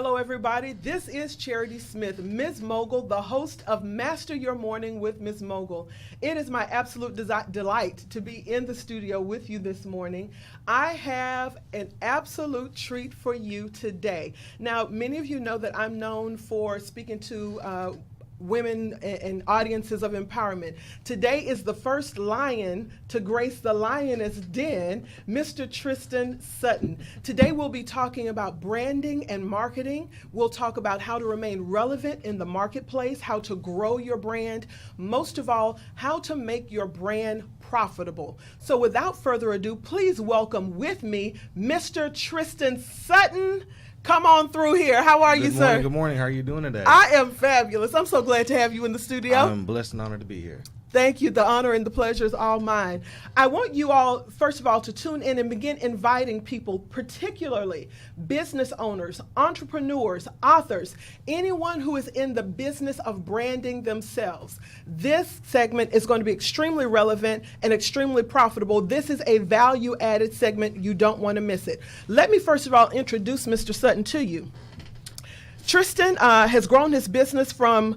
Hello, everybody. This is Charity Smith, Ms. Mogul, the host of Master Your Morning with Ms. Mogul. It is my absolute delight to be in the studio with you this morning. I have an absolute treat for you today. Now, many of you know that I'm known for speaking to women and audiences of empowerment. Today is the first lion to grace the lioness den, Mr. Tristen Sutton. Today we'll be talking about branding and marketing. We'll talk about how to remain relevant in the marketplace, how to grow your brand, most of all, how to make your brand profitable. So without further ado, please welcome with me, Mr. Tristen Sutton. Come on through here. How are you, sir? Good morning. How are you doing today? I am fabulous. I'm so glad to have you in the studio. I'm blessed and honored to be here. Thank you. The honor and the pleasure is all mine. I want you all, first of all, to tune in and begin inviting people, particularly business owners, entrepreneurs, authors, anyone who is in the business of branding themselves. This segment is going to be extremely relevant and extremely profitable. This is a value-added segment. You don't want to miss it. Let me, first of all, introduce Mr. Sutton to you. Tristan has grown his business from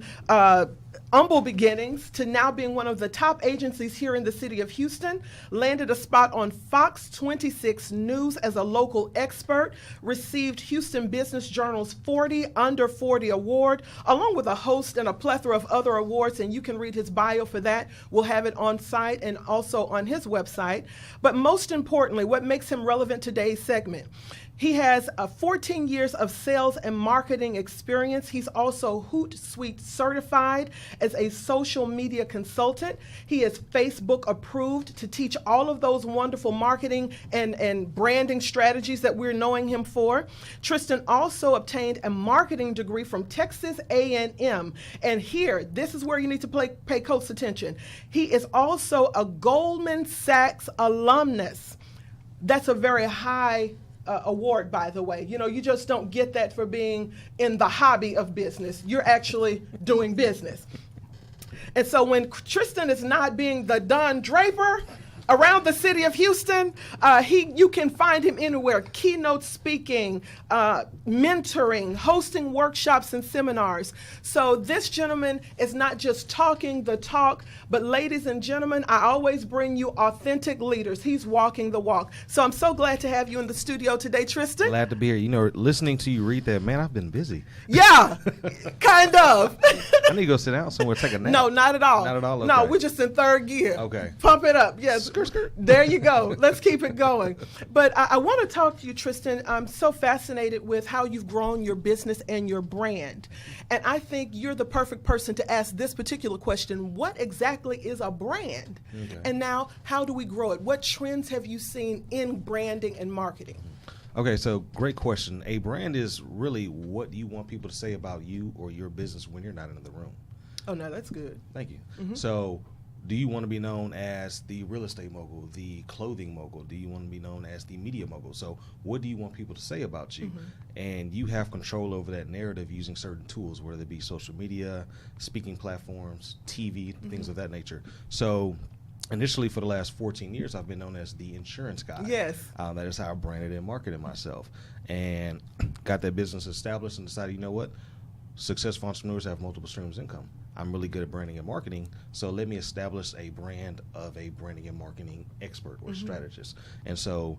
humble beginnings to now being one of the top agencies here in the city of Houston, landed a spot on Fox 26 News as a local expert, received Houston Business Journal's 40 Under 40 Award, along with a host and a plethora of other awards, and you can read his bio for that. We'll have it on site and also on his website. But most importantly, what makes him relevant to today's segment? He has 14 years of sales and marketing experience. He's also Hootsuite certified as a social media consultant. He is Facebook approved to teach all of those wonderful marketing and branding strategies that we're knowing him for. Tristan also obtained a marketing degree from Texas A&M. And here, this is where you need to pay close attention. He is also a Goldman Sachs alumnus. That's a very high award, by the way. You know, you just don't get that for being in the hobby of business. You're actually doing business. And so when Tristan is not being the Don Draper around the city of Houston, you can find him anywhere, keynote speaking, mentoring, hosting workshops and seminars. So this gentleman is not just talking the talk, but ladies and gentlemen, I always bring you authentic leaders. He's walking the walk. So I'm so glad to have you in the studio today, Tristan. Glad to be here. You know, listening to you read that, man, I've been busy. Yeah, kind of. I need to go sit down somewhere, take a nap. No, not at all. Not at all? Okay. No, we're just in third gear. Okay. Pump it up. Yes. There you go. Let's keep it going. But I want to talk to you, Tristan. I'm so fascinated with how you've grown your business and your brand. And I think you're the perfect person to ask this particular question. What exactly is a brand? Okay. And now, how do we grow it? What trends have you seen in branding and marketing? Okay, so great question. A brand is really what you want people to say about you or your business when you're not in the room. Oh, no, that's good. Thank you. Mm-hmm. So, do you want to be known as the real estate mogul, the clothing mogul? Do you want to be known as the media mogul? So what do you want people to say about you? Mm-hmm. And you have control over that narrative using certain tools, whether it be social media, speaking platforms, TV, mm-hmm. things of that nature. So initially for the last 14 years, I've been known as the insurance guy. Yes. That is how I branded and marketed myself. And got that business established and decided, you know what? Successful entrepreneurs have multiple streams of income. I'm really good at branding and marketing, so let me establish a brand of a branding and marketing expert or mm-hmm. strategist. And so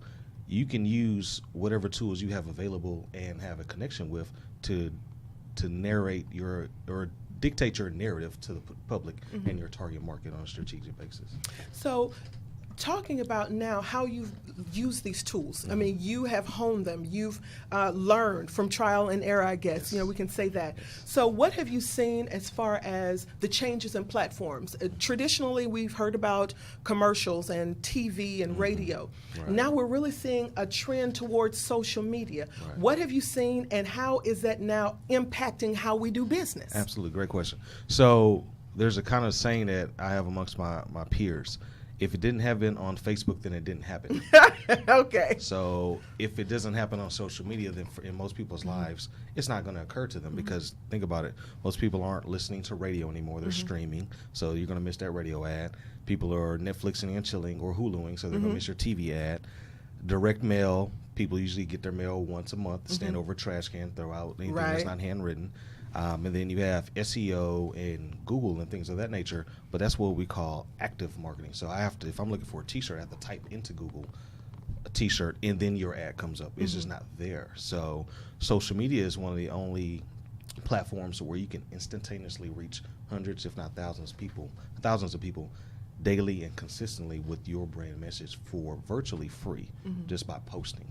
you can use whatever tools you have available and have a connection with to narrate your or dictate your narrative to the public mm-hmm. and your target market on a strategic basis. So talking about now how you've used these tools. Mm-hmm. I mean, you have honed them. You've learned from trial and error, I guess. Yes. You know, we can say that. Yes. So what have you seen as far as the changes in platforms? Traditionally, we've heard about commercials and TV and mm-hmm. radio. Right. Now we're really seeing a trend towards social media. Right. What have you seen, and how is that now impacting how we do business? Absolutely. Great question. So there's a kind of saying that I have amongst my peers. If it didn't happen on Facebook, then it didn't happen. Okay. So if it doesn't happen on social media, then in most people's mm-hmm. lives, it's not going to occur to them mm-hmm. because think about it. Most people aren't listening to radio anymore. They're mm-hmm. streaming. So you're going to miss that radio ad. People are Netflixing and chilling or Huluing, so they're mm-hmm. going to miss your TV ad. Direct mail, People usually get their mail once a month, stand over a trash can, throw out anything that's not handwritten. And then you have SEO and Google and things of that nature, but that's what we call active marketing. So I have to, if I'm looking for a t-shirt, I have to type into Google a t-shirt, and then your ad comes up. It's just not there. So social media is one of the only platforms where you can instantaneously reach hundreds, if not thousands of people daily and consistently with your brand message for virtually free, just by posting.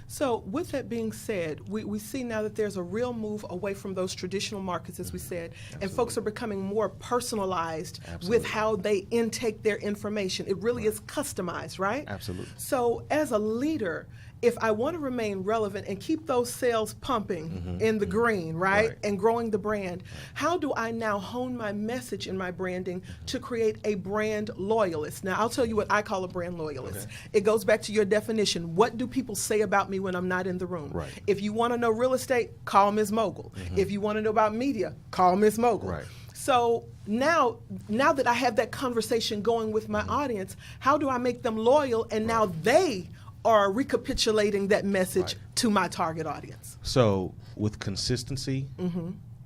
So with that being said, we see now that there's a real move away from those traditional markets, as we said, and folks are becoming more personalized with how they intake their information. It really is customized, right? Absolutely. So as a leader, if I want to remain relevant and keep those sales pumping in the green, right, and growing the brand, how do I now hone my message in my branding to create a brand loyalist? Now, I'll tell you what I call a brand loyalist. It goes back to your definition. What do people say about me when I'm not in the room? Right. If you want to know real estate, call Ms. Mogul. If you want to know about media, call Ms. Mogul. Right. So now that I have that conversation going with my audience, how do I make them loyal, and now they are recapitulating that message to my target audience? So with consistency,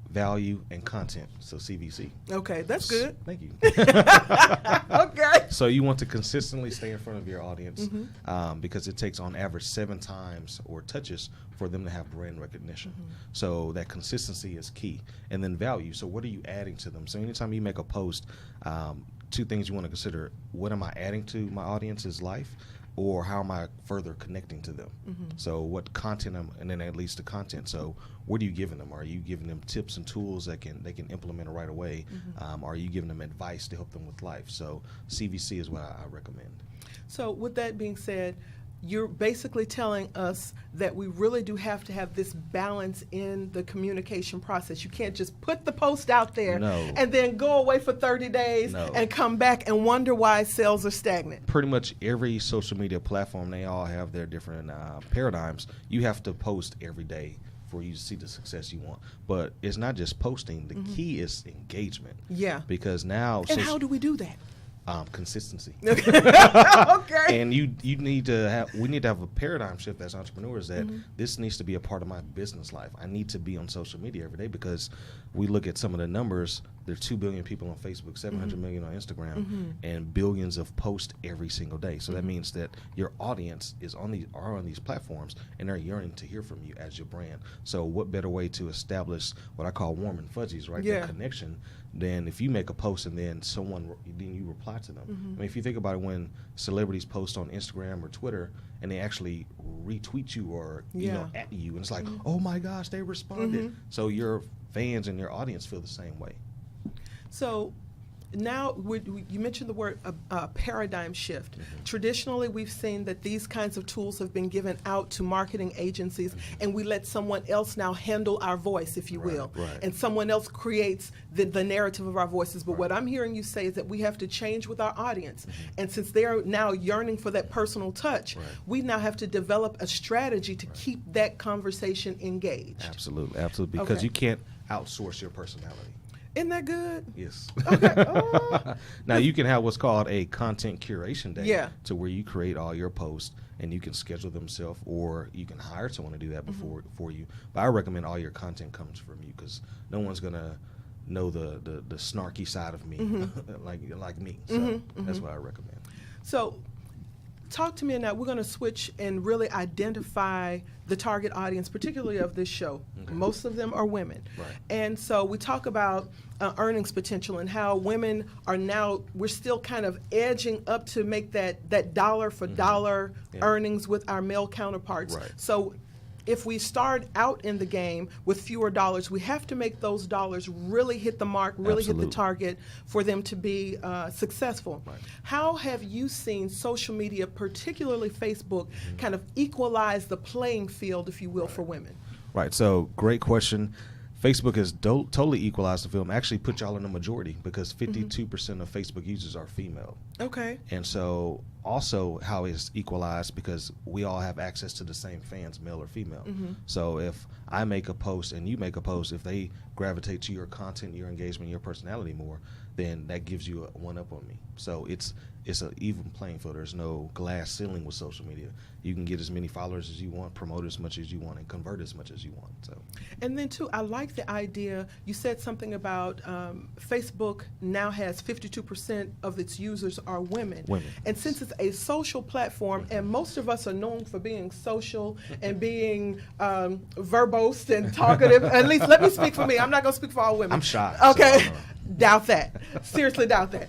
value, and content, so CVC. Okay, that's good. Thank you. Okay. So you want to consistently stay in front of your audience because it takes on average 7 times or touches for them to have brand recognition. So that consistency is key. And then value. So what are you adding to them? So anytime you make a post, 2 things you want to consider. What am I adding to my audience's life? Or how am I further connecting to them? So what content, and then that leads to content. So what are you giving them? Are you giving them tips and tools that they can implement right away? Are you giving them advice to help them with life? So CVC is what I recommend. So with that being said, you're basically telling us that we really do have to have this balance in the communication process. You can't just put the post out there and then go away for 30 days and come back and wonder why sales are stagnant. Pretty much every social media platform, they all have their different paradigms. You have to post every day for you to see the success you want. But it's not just posting. The key is engagement. Yeah. Because now... And how do we do that? Consistency. Okay. And we need to have a paradigm shift as entrepreneurs that this needs to be a part of my business life. I need to be on social media every day, because we look at some of the numbers. There are 2 billion people on Facebook, 700 million on Instagram, and billions of posts every single day. So that means that your audience are on these platforms, and they're yearning to hear from you as your brand. So what better way to establish what I call warm and fuzzies, right? That connection. Then if you make a post and then you reply to them. I mean, if you think about it, when celebrities post on Instagram or Twitter and they actually retweet you or at you, and it's like, oh my gosh, they responded. So your fans and your audience feel the same way. So now you mentioned the word paradigm shift. Traditionally, we've seen that these kinds of tools have been given out to marketing agencies, and we let someone else now handle our voice, if you will, and someone else creates the narrative of our voices. But what I'm hearing you say is that we have to change with our audience, and since they're now yearning for that personal touch, we now have to develop a strategy to keep that conversation engaged. Absolutely, because you can't outsource your personality. Isn't that good? Yes. Okay. Oh. Now you can have what's called a content curation day, Yeah. to where you create all your posts and you can schedule them yourself, or you can hire someone to do that for you. But I recommend all your content comes from you, because no one's gonna know the snarky side of me like me. So that's what I recommend. So talk to me now. We're going to switch and really identify the target audience, particularly of this show. Okay. Most of them are women. Right. And so we talk about earnings potential and how women are now, we're still kind of edging up to make that dollar for dollar earnings with our male counterparts. Right. So if we start out in the game with fewer dollars, we have to make those dollars really hit the mark, really hit the target for them to be successful. Right. How have you seen social media, particularly Facebook, kind of equalize the playing field, if you will, for women? Right. So great question. Facebook has totally equalized the film. Actually put y'all in the majority, because 52% of Facebook users are female. Okay. And so also how it's equalized, because we all have access to the same fans, male or female. So if I make a post and you make a post, if they gravitate to your content, your engagement, your personality more, then that gives you a one up on me. So it's it's an even playing field. There's no glass ceiling with social media. You can get as many followers as you want, promote as much as you want, and convert as much as you want. So, and then too, I like the idea. You said something about Facebook now has 52% of its users are women. And since it's a social platform, and most of us are known for being social and being verbose and talkative. At least let me speak for me. I'm not going to speak for all women. I'm shy. Okay. So doubt that. Seriously doubt that.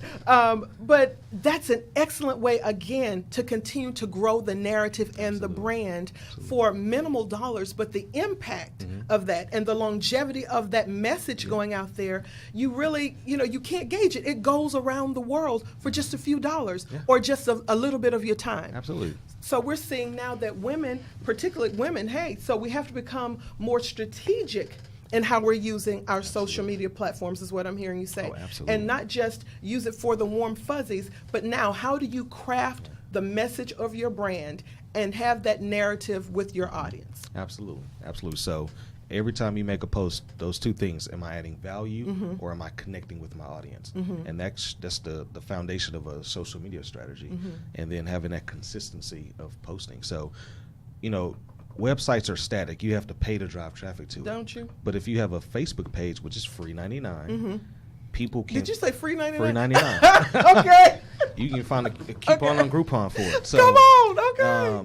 But that's an excellent way, again, to continue to grow the narrative and the brand for minimal dollars, but the impact of that and the longevity of that message going out there, you really, you can't gauge it. It goes around the world for just a few dollars or just a little bit of your time. Absolutely. So we're seeing now that women, particularly women, so we have to become more strategic in how we're using our social media platforms, is what I'm hearing you say. Oh, absolutely. And not just use it for the warm fuzzies, but now how do you craft the message of your brand and have that narrative with your audience? Absolutely. Absolutely. So every time you make a post, those two things, am I adding value or am I connecting with my audience? And that's the foundation of a social media strategy. And then having that consistency of posting. So, websites are static. You have to pay to drive traffic to it. Don't you? But if you have a Facebook page, which is free 99, people can... Did you say free 99? Free 99. Okay. You can find a coupon on Groupon for it. So, come on,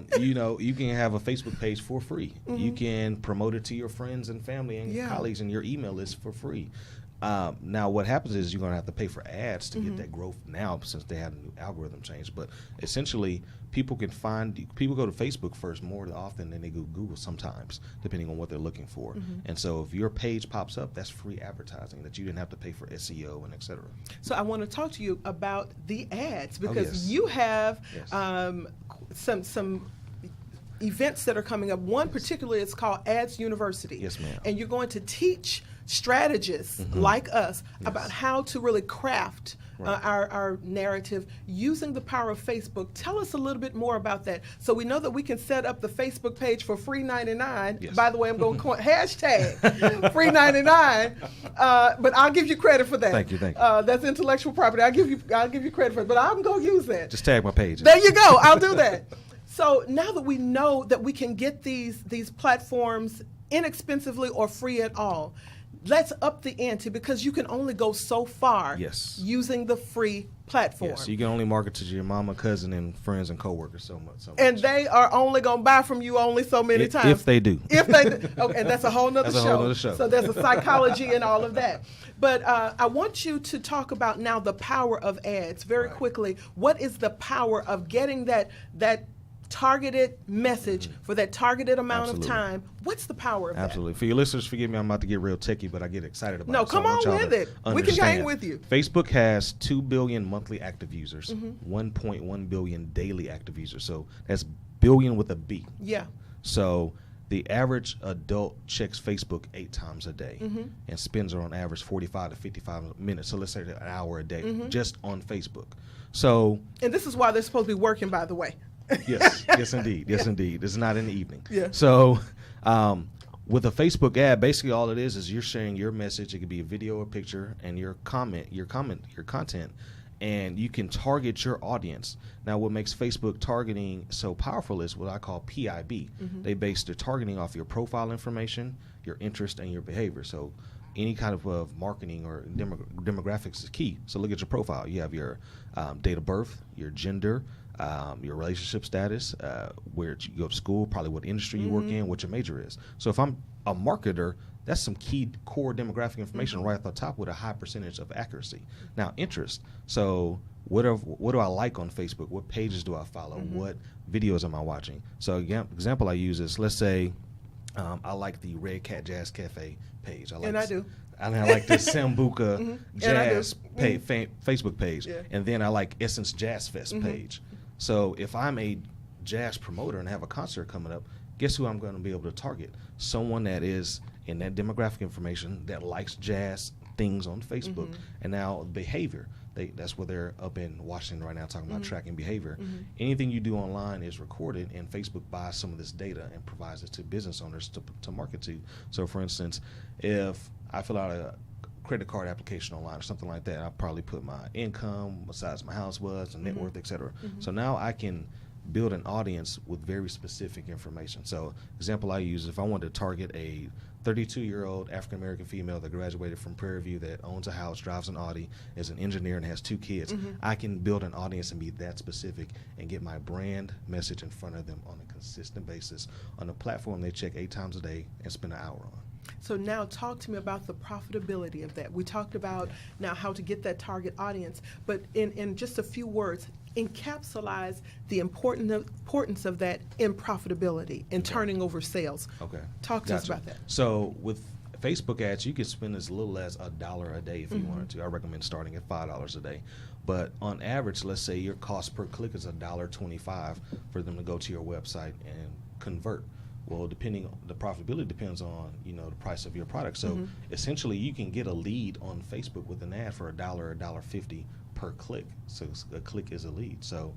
okay. You can have a Facebook page for free. You can promote it to your friends and family and colleagues and your email list for free. Now, what happens is you're going to have to pay for ads to get that growth now, since they had a new algorithm change. But essentially, people go to Facebook first more often than they go Google sometimes, depending on what they're looking for. And so if your page pops up, that's free advertising that you didn't have to pay for SEO and et cetera. So I want to talk to you about the ads, because you have some events that are coming up. One particularly is called Ads University. Yes, ma'am. And you're going to teach strategists like us about how to really craft our narrative using the power of Facebook. Tell us a little bit more about that. So we know that we can set up the Facebook page for free 99. Yes. By the way, I'm going to hashtag free 99. But I'll give you credit for that. Thank you. That's intellectual property. I'll give you credit for it. But I'm going to use that. Just tag my page. There you go. I'll do that. So now that we know that we can get these platforms inexpensively or free at all, let's up the ante, because you can only go so far using the free platform. Yes, you can only market to your mama, cousin, and friends and coworkers so much. And they are only going to buy from you only so many times. If they do. If they do. Okay, and that's a whole nother show. So there's a psychology and all of that. But I want you to talk about now the power of ads very quickly. What is the power of getting that targeted message for that targeted amount of time? What's the power of that? Absolutely. For your listeners, forgive me, I'm about to get real techie, but I get excited about it. No, come on with it. We can hang with you. Facebook has 2 billion monthly active users, 1.1 billion daily active users. So that's billion with a B. Yeah. So the average adult checks Facebook 8 times a day and spends on average 45 to 55 minutes. So let's say an hour a day just on Facebook. So, and this is why they're supposed to be working, by the way. Yes, indeed. Indeed. It's not in the evening. Yeah. So, with a Facebook ad, basically all it is you're sharing your message. It could be a video or picture, and your content, and you can target your audience. Now, what makes Facebook targeting so powerful is what I call PIB. They base their targeting off your profile information, your interest, and your behavior. So, any kind of marketing or demographics is key. So, look at your profile. You have your date of birth, your gender, your relationship status, where you go to school, probably what industry you work in, what your major is. So if I'm a marketer, that's some key core demographic information right at the top with a high percentage of accuracy. Now, interest. So what do I like on Facebook? What pages do I follow? What videos am I watching? So example I use is, let's say I like the Red Cat Jazz Cafe page. I do. And I like the Sambuca Jazz Facebook page. And then I like Essence Jazz Fest page. So if I'm a jazz promoter and have a concert coming up, guess who I'm going to be able to target? Someone that is in that demographic information that likes jazz things on Facebook. And now behavior. That's where they're up in Washington right now talking about tracking behavior. Anything you do online is recorded, and Facebook buys some of this data and provides it to business owners to market to. So for instance, if I fill out a credit card application online or something like that, I probably put my income, what size my house was, and net worth, etc. So now I can build an audience with very specific information. So example I use, if I wanted to target a 32-year-old African-American female that graduated from Prairie View that owns a house, drives an Audi, is an engineer, and has 2 kids, I can build an audience and be that specific and get my brand message in front of them on a consistent basis on a platform they check 8 times a day and spend an hour on. So now talk to me about the profitability of that. We talked about now how to get that target audience, but in just a few words, encapsulate the importance of that in profitability, in turning over sales. Okay. Talk to us about that. So with Facebook ads, you could spend as little as $1 a day if you wanted to. I recommend starting at $5 a day. But on average, let's say your cost per click is $1.25 for them to go to your website and convert. Well, depending, the profitability depends on, the price of your product. So essentially you can get a lead on Facebook with an ad for $1 or $1.50 per click. So a click is a lead. So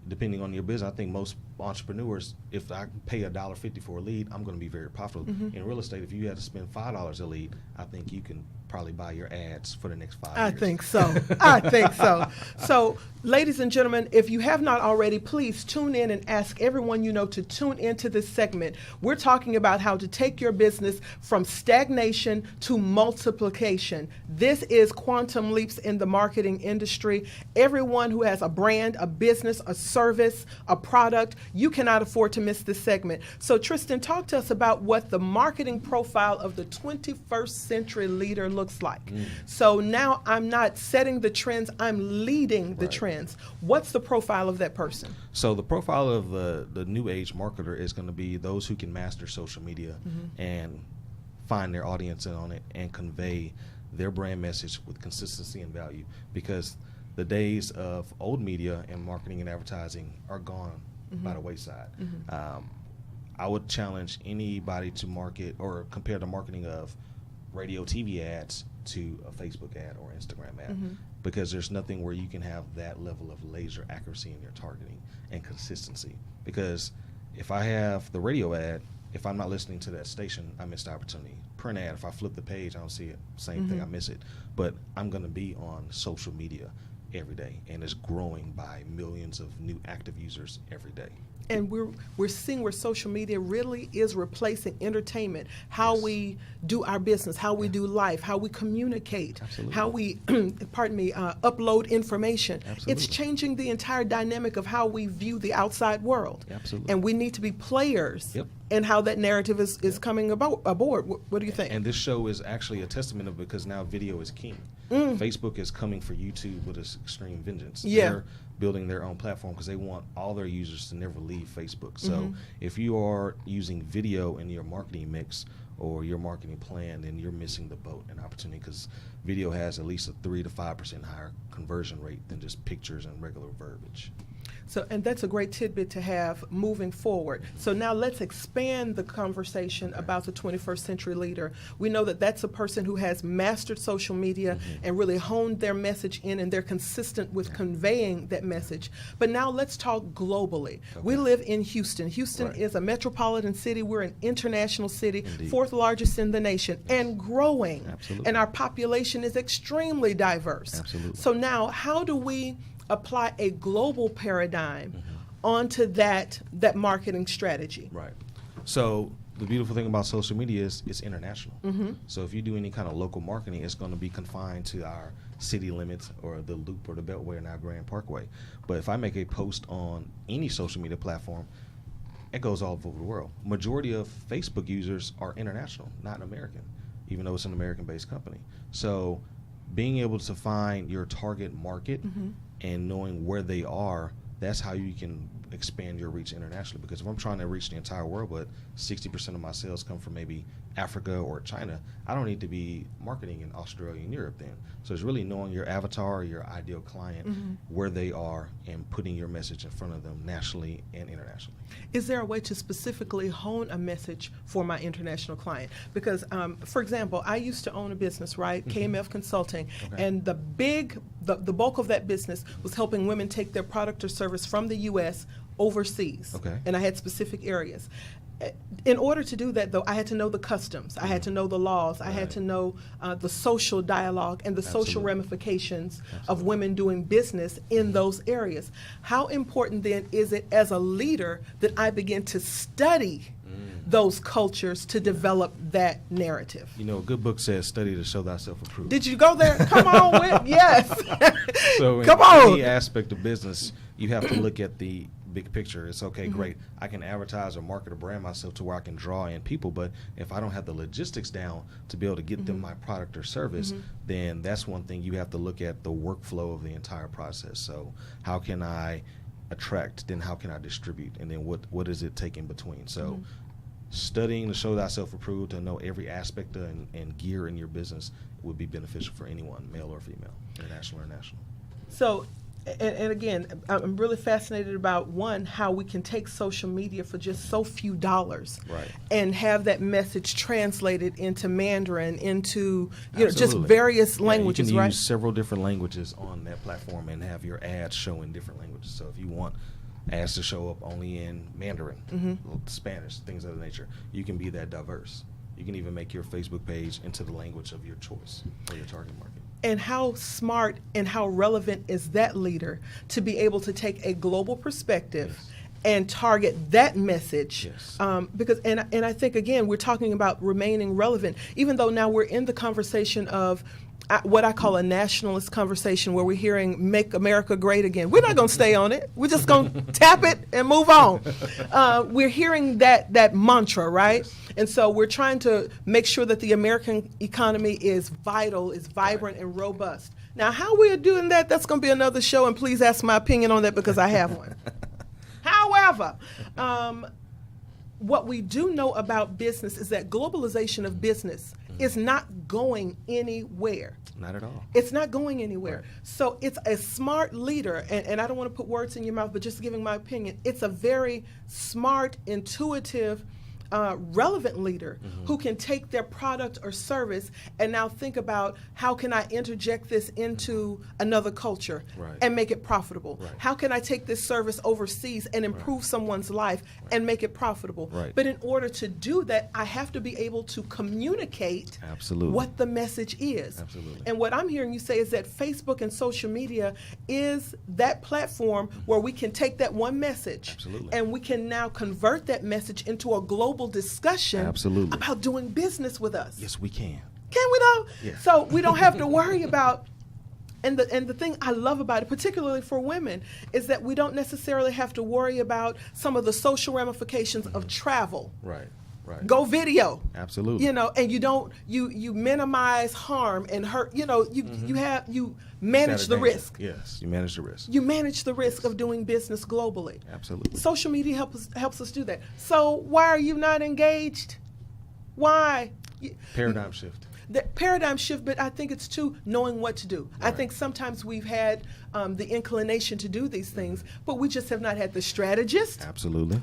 depending on your business, I think most entrepreneurs, if I pay $1.50 for a lead, I'm going to be very profitable. In real estate, if you had to spend $5 a lead, I think you can probably buy your ads for the next 5 years. I think so. I think so. So, ladies and gentlemen, if you have not already, please tune in and ask everyone you know to tune into this segment. We're talking about how to take your business from stagnation to multiplication. This is quantum leaps in the marketing industry. Everyone who has a brand, a business, a service, a product, you cannot afford to miss this segment. So, Tristan, talk to us about what the marketing profile of the 21st century leader looks like. So now I'm not setting the trends, I'm leading the trends. What's the profile of that person? So the profile of the new age marketer is going to be those who can master social media and find their audience on it and convey their brand message with consistency and value, because the days of old media and marketing and advertising are gone by the wayside. I would challenge anybody to market or compare the marketing of radio, TV ads to a Facebook ad or Instagram ad, because there's nothing where you can have that level of laser accuracy in your targeting and consistency. Because if I have the radio ad, if I'm not listening to that station, I miss the opportunity. Print ad, if I flip the page, I don't see it. Same thing, I miss it. But I'm going to be on social media every day, and it's growing by millions of new active users every day. And we're seeing where social media really is replacing entertainment, how we do our business, how we do life, how we communicate, how we, upload information. It's changing the entire dynamic of how we view the outside world. And we need to be players in how that narrative is coming aboard. What do you think? And this show is actually a testament of, because now video is king. Facebook is coming for YouTube with its extreme vengeance. They're building their own platform because they want all their users to never leave Facebook. So if you are using video in your marketing mix or your marketing plan, then you're missing the boat and opportunity, because video has at least a 3 to 5% higher conversion rate than just pictures and regular verbiage. So, and that's a great tidbit to have moving forward. So now let's expand the conversation about the 21st century leader. We know that that's a person who has mastered social media and really honed their message in, and they're consistent with conveying that message. But now let's talk globally. We live in Houston. Houston is a metropolitan city. We're an international city, 4th largest in the nation, and growing. And our population is extremely diverse. So now, how do we apply a global paradigm onto that marketing strategy? Right. So the beautiful thing about social media is it's international. So if you do any kind of local marketing, it's going to be confined to our city limits or the Loop or the Beltway and our Grand Parkway. But if I make a post on any social media platform, it goes all over the world. Majority of Facebook users are international, not American, even though it's an American-based company. So being able to find your target market and knowing where they are, that's how you can expand your reach internationally. Because if I'm trying to reach the entire world, but 60% of my sales come from maybe Africa or China, I don't need to be marketing in Australia and Europe then. So it's really knowing your avatar, your ideal client, where they are, and putting your message in front of them nationally and internationally. Is there a way to specifically hone a message for my international client? Because, for example, I used to own a business, right? KMF Consulting, and the bulk of that business was helping women take their product or service from the U.S. overseas. And I had specific areas. In order to do that, though, I had to know the customs. I had to know the laws. I had to know the social dialogue and the social ramifications of women doing business in those areas. How important then is it as a leader that I begin to study those cultures to develop that narrative? You know, a good book says, study to show thyself approved. Did you go there? Come on, with yes. So Come in on. any aspect of business, you have to look at the big picture. It's okay, great. I can advertise or market or brand myself to where I can draw in people, but if I don't have the logistics down to be able to get them my product or service, then that's one thing you have to look at, the workflow of the entire process. So how can I attract, then how can I distribute, and then what does it take in between? So studying to show thyself approved, to know every aspect and gear in your business would be beneficial for anyone, male or female, international or national. So, and again, I'm really fascinated about, one, how we can take social media for just so few dollars, Right. and have that message translated into Mandarin, into just Absolutely. various languages, you can right? use several different languages on that platform and have your ads show in different languages. So if you want ads to show up only in Mandarin, Spanish, things of that nature, you can be that diverse. You can even make your Facebook page into the language of your choice for your target market. And how smart and how relevant is that leader to be able to take a global perspective and target that message? Because and I think, again, we're talking about remaining relevant, even though now we're in the conversation of what I call a nationalist conversation, where we're hearing "Make America Great Again." We're not going to stay on it. We're just going to tap it and move on. We're hearing that mantra, right? Yes. And so we're trying to make sure that the American economy is vital, is vibrant, and robust. Now, how we're doing that, that's going to be another show, and please ask my opinion on that, because I have one. However, what we do know about business is that globalization of business is not going anywhere. Not at all. It's not going anywhere. Right. So it's a smart leader, and I don't want to put words in your mouth, but just giving my opinion, it's a very smart, intuitive, relevant leader who can take their product or service and now think about, how can I interject this into another culture and make it profitable? How can I take this service overseas and improve someone's life and make it profitable? But in order to do that, I have to be able to communicate what the message is. And what I'm hearing you say is that Facebook and social media is that platform where we can take that one message and we can now convert that message into a global discussion about doing business with us. Yes, we can. Can we though? Yeah. So we don't have to worry about, and the thing I love about it, particularly for women, is that we don't necessarily have to worry about some of the social ramifications of travel. Right. Go video. Absolutely. And you minimize harm and hurt. You manage the risk. Yes, you manage the risk. You manage the risk of doing business globally. Absolutely. Social media helps us do that. So why are you not engaged? Why? Paradigm shift. The paradigm shift, but I think it's too knowing what to do. I think sometimes we've had the inclination to do these things, but we just have not had the strategist,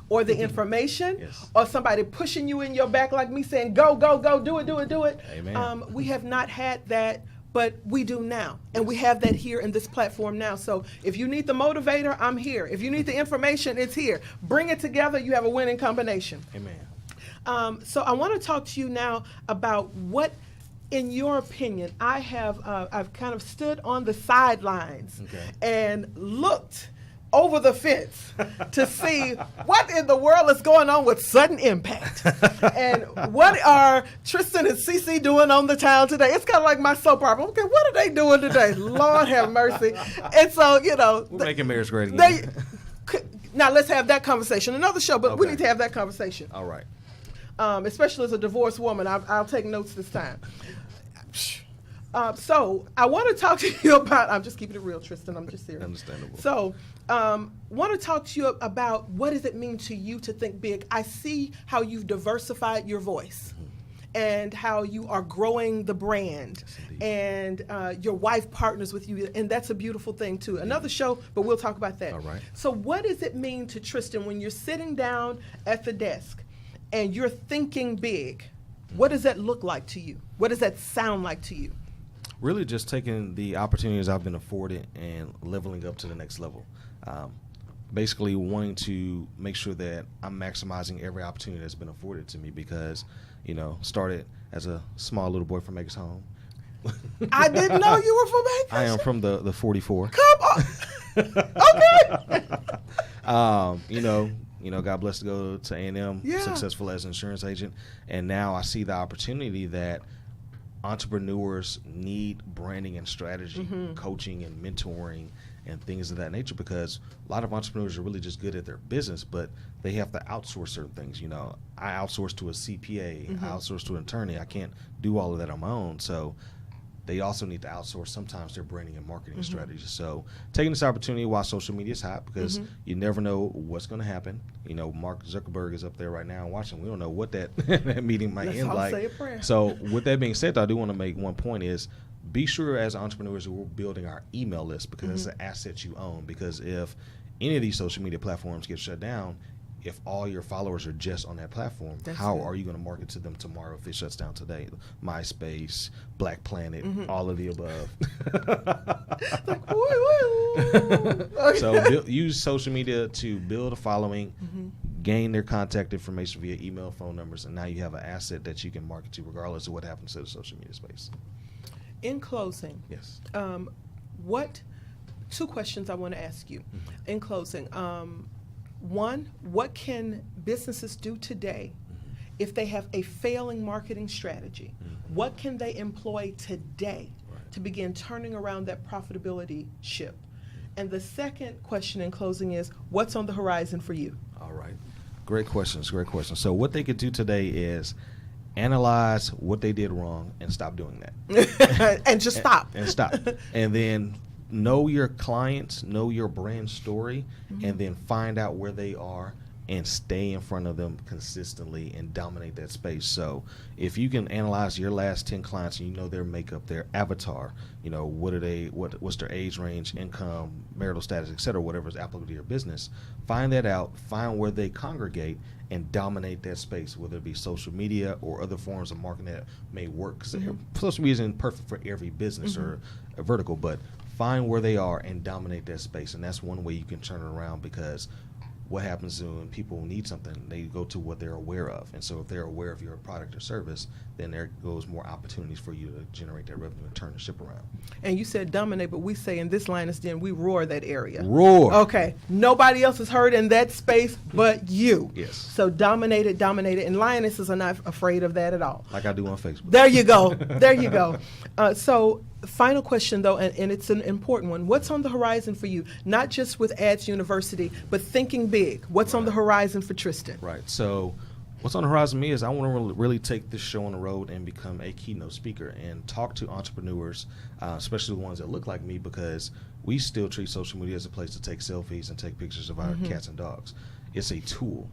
or the information, or somebody pushing you in your back like me saying, go, do it. Amen. We have not had that, but we do now, and we have that here in this platform now. So if you need the motivator, I'm here. If you need the information, it's here. Bring it together, you have a winning combination. Amen. So I want to talk to you now about what, in your opinion, I've kind of stood on the sidelines and looked over the fence to see what in the world is going on with Sudden Impact, and what are Tristan and Cece doing on the town today. It's kind of like my soap opera. Okay, what are they doing today? Lord have mercy. And so, we're making marriage great again. Now let's have that conversation. Another show, but we need to have that conversation. All right. Especially as a divorced woman, I'll take notes this time. So I want to talk to you about, I'm just keeping it real, Tristan, I'm just serious. Understandable. So want to talk to you about, what does it mean to you to think big? I see how you've diversified your voice and how you are growing the brand, and your wife partners with you, and that's a beautiful thing too. Another show, but we'll talk about that. All right. So what does it mean to Tristan when you're sitting down at the desk and you're thinking big? What does that look like to you? What does that sound like to you? Really just taking the opportunities I've been afforded and leveling up to the next level. basically wanting to make sure that I'm maximizing every opportunity that's been afforded to me because, started as a small little boy from Acres Home. I didn't know you were from Acres. I am from the 44. Come on. Okay. Got blessed to go to A&M, successful as an insurance agent. And now I see the opportunity that entrepreneurs need branding and strategy, coaching and mentoring and things of that nature, because a lot of entrepreneurs are really just good at their business, but they have to outsource certain things. I outsource to a CPA, I outsource to an attorney. I can't do all of that on my own. So they also need to outsource sometimes their branding and marketing strategies. So taking this opportunity while social media is hot, because you never know what's going to happen. Mark Zuckerberg is up there right now watching. We don't know what that meeting might end like. Say a prayer. So with that being said, I do want to make one point is, be sure as entrepreneurs that we're building our email list, because it's an asset you own. Because if any of these social media platforms get shut down, if all your followers are just on that platform, how are you going to market to them tomorrow if it shuts down today? MySpace, Black Planet, all of the above. So use social media to build a following, gain their contact information via email, phone numbers, and now you have an asset that you can market to regardless of what happens to the social media space. In closing, yes. Two questions I want to ask you. In closing, one, what can businesses do today if they have a failing marketing strategy? What can they employ today to begin turning around that profitability ship? And the second question in closing is, what's on the horizon for you? All right. Great questions. So what they could do today is analyze what they did wrong and stop doing that. And just stop. And stop. And then know your clients, know your brand story, and then find out where they are and stay in front of them consistently and dominate that space. So if you can analyze your last 10 clients and you know their makeup, their avatar, what's their age range, income, marital status, et cetera, whatever is applicable to your business, find that out, find where they congregate, and dominate that space, whether it be social media or other forms of marketing that may work. Because social media isn't perfect for every business or a vertical, but find where they are and dominate that space. And that's one way you can turn it around, because what happens when people need something, they go to what they're aware of. And so if they're aware of your product or service, then there goes more opportunities for you to generate that revenue and turn the ship around. And you said dominate, but we say in this Lioness Den, we roar that area. Roar. Okay. Nobody else is heard in that space but you. Yes. So dominate it. And Lionesses are not afraid of that at all. Like I do on Facebook. There you go. So final question, though, and it's an important one. What's on the horizon for you? Not just with Ads University, but thinking big. What's on the horizon for Tristan? Right. So what's on the horizon for me is I want to really take this show on the road and become a keynote speaker and talk to entrepreneurs, especially the ones that look like me, because we still treat social media as a place to take selfies and take pictures of our cats and dogs. It's a tool.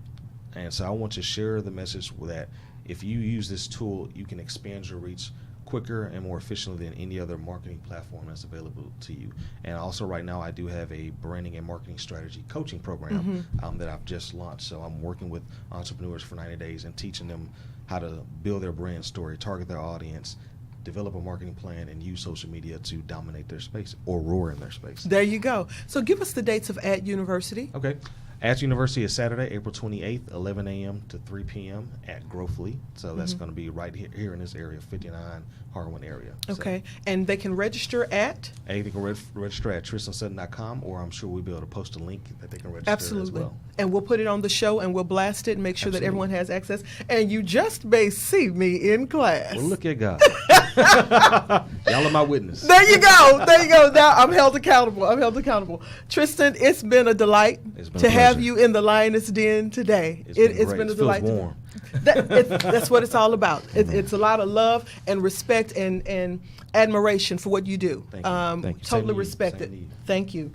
And so I want to share the message that if you use this tool, you can expand your reach quicker and more efficiently than any other marketing platform that's available to you. And also right now I do have a branding and marketing strategy coaching program that I've just launched. So I'm working with entrepreneurs for 90 days and teaching them how to build their brand story, target their audience, develop a marketing plan, and use social media to dominate their space or roar in their space. There you go. So give us the dates of Ad University. Okay. Ads University is Saturday, April 28th, 11 a.m. to 3 p.m. at Growthly. So that's going to be right here in this area, 59 Harwin area. Okay. So, and they can register at? They can register at TristenSutton.com, or I'm sure we'll be able to post a link that they can register as well. And we'll put it on the show and we'll blast it and make sure that everyone has access. And you just may see me in class. Well, look at God. Y'all are my witness. There you go. Now I'm held accountable. Tristan, it's been a delight to have you in the Lioness Den today. It's been a delight. Warm. That's what it's all about. It's a lot of love and respect and admiration for what you do. Thank you. Totally respect it. Thank you.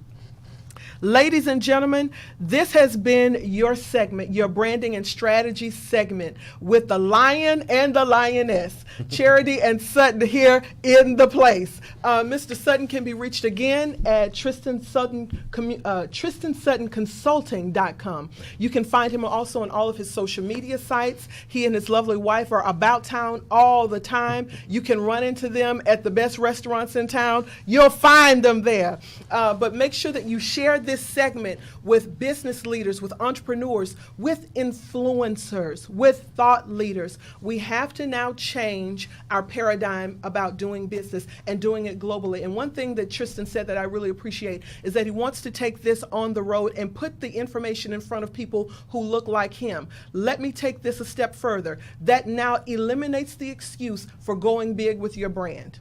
Ladies and gentlemen, this has been your segment, your branding and strategy segment with the Lion and the Lioness, Charity and Sutton here in the place. Mr. Sutton can be reached again at Tristen Sutton, TristenSuttonConsulting.com. You can find him also on all of his social media sites. He and his lovely wife are about town all the time. You can run into them at the best restaurants in town. You'll find them there. But make sure that you share this segment with business leaders, with entrepreneurs, with influencers, with thought leaders. We have to now change our paradigm about doing business and doing it globally. And one thing that Tristan said that I really appreciate is that he wants to take this on the road and put the information in front of people who look like him. Let me take this a step further. That now eliminates the excuse for going big with your brand.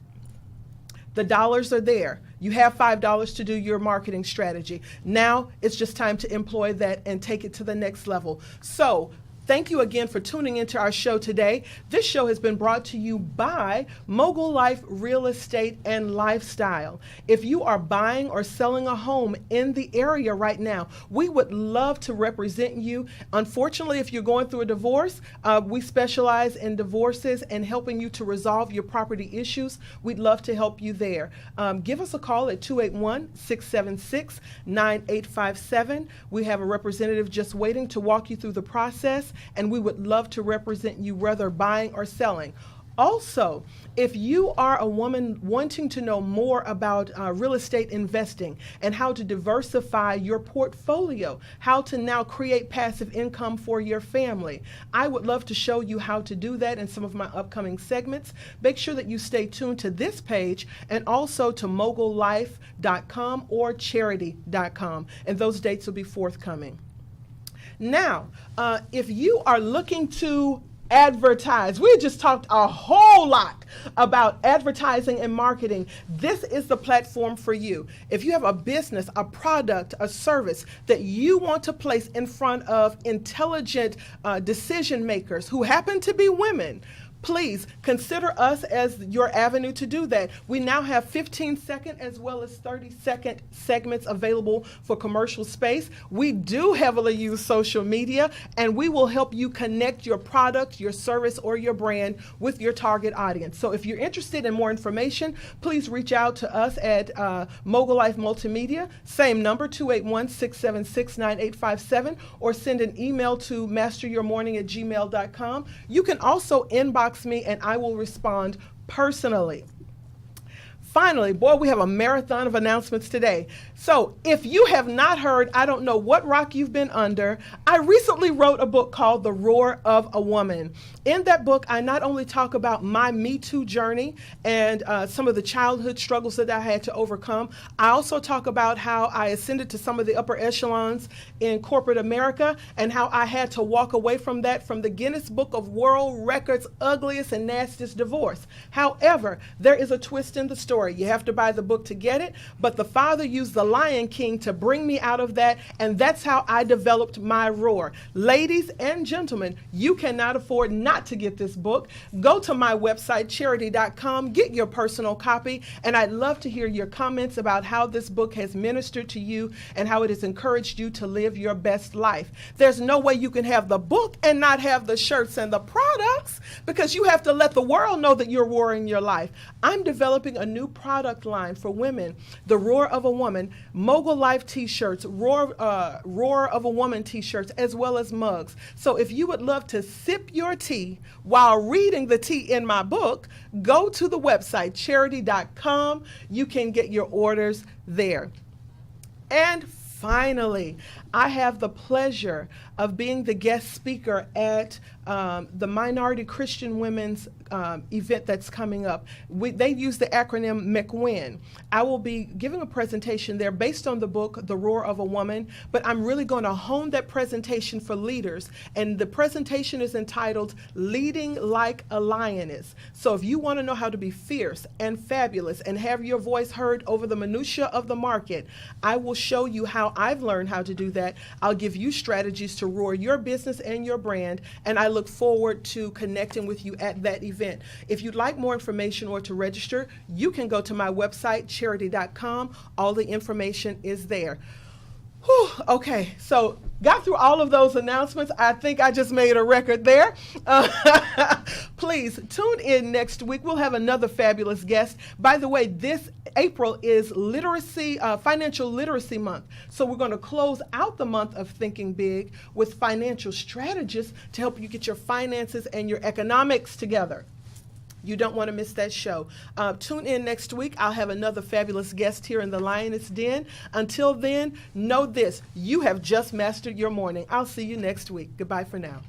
The dollars are there. You have $5 to do your marketing strategy. Now it's just time to employ that and take it to the next level. So, thank you again for tuning into our show today. This show has been brought to you by Mogul Life Real Estate and Lifestyle. If you are buying or selling a home in the area right now, we would love to represent you. Unfortunately, if you're going through a divorce, we specialize in divorces and helping you to resolve your property issues. We'd love to help you there. Give us a call at 281-676-9857. We have a representative just waiting to walk you through the process, and we would love to represent you whether buying or selling. Also, if you are a woman wanting to know more about real estate investing and how to diversify your portfolio, how to now create passive income for your family, I would love to show you how to do that in some of my upcoming segments. Make sure that you stay tuned to this page and also to mogullife.com or charity.com, and those dates will be forthcoming. Now, if you are looking to advertise, we just talked a whole lot about advertising and marketing. This is the platform for you. If you have a business, a product, a service that you want to place in front of intelligent decision makers who happen to be women, please consider us as your avenue to do that. We now have 15-second as well as 30-second segments available for commercial space. We do heavily use social media, and we will help you connect your product, your service, or your brand with your target audience. So if you're interested in more information, please reach out to us at Mogul Life Multimedia, same number, 281-676-9857, or send an email to masteryourmorning@gmail.com. You can also inbox me and I will respond personally. Finally, boy, we have a marathon of announcements today. So if you have not heard, I don't know what rock you've been under, I recently wrote a book called The Roar of a Woman. In that book, I not only talk about my Me Too journey and some of the childhood struggles that I had to overcome, I also talk about how I ascended to some of the upper echelons in corporate America and how I had to walk away from that, from the Guinness Book of World Records ugliest and nastiest divorce. However, there is a twist in the story. You have to buy the book to get it, but the Father used the Lion King to bring me out of that, and that's how I developed my roar. Ladies and gentlemen, you cannot afford not to get this book. Go to my website, charity.com, get your personal copy, and I'd love to hear your comments about how this book has ministered to you and how it has encouraged you to live your best life. There's no way you can have the book and not have the shirts and the products, because you have to let the world know that you're roaring your life. I'm developing a new product line for women, The Roar of a Woman, Mogul Life t-shirts, Roar of a Woman t-shirts, as well as mugs. So if you would love to sip your tea while reading the tea in my book, go to the website, charity.com. You can get your orders there. And finally, I have the pleasure of being the guest speaker at the Minority Christian Women's event that's coming up. They use the acronym McWin. I will be giving a presentation there based on the book, The Roar of a Woman, but I'm really going to hone that presentation for leaders. And the presentation is entitled Leading Like a Lioness. So if you want to know how to be fierce and fabulous and have your voice heard over the minutia of the market, I will show you how I've learned how to do that. I'll give you strategies to roar your business and your brand, and I look forward to connecting with you at that event. If you'd like more information or to register, you can go to my website, charity.com. All the information is there. Whew, okay, so got through all of those announcements. I think I just made a record there. Please tune in next week. We'll have another fabulous guest. By the way, this April is Financial Literacy Month. So we're going to close out the month of Thinking Big with financial strategists to help you get your finances and your economics together. You don't want to miss that show. Tune in next week. I'll have another fabulous guest here in the Lioness Den. Until then, know this: you have just mastered your morning. I'll see you next week. Goodbye for now.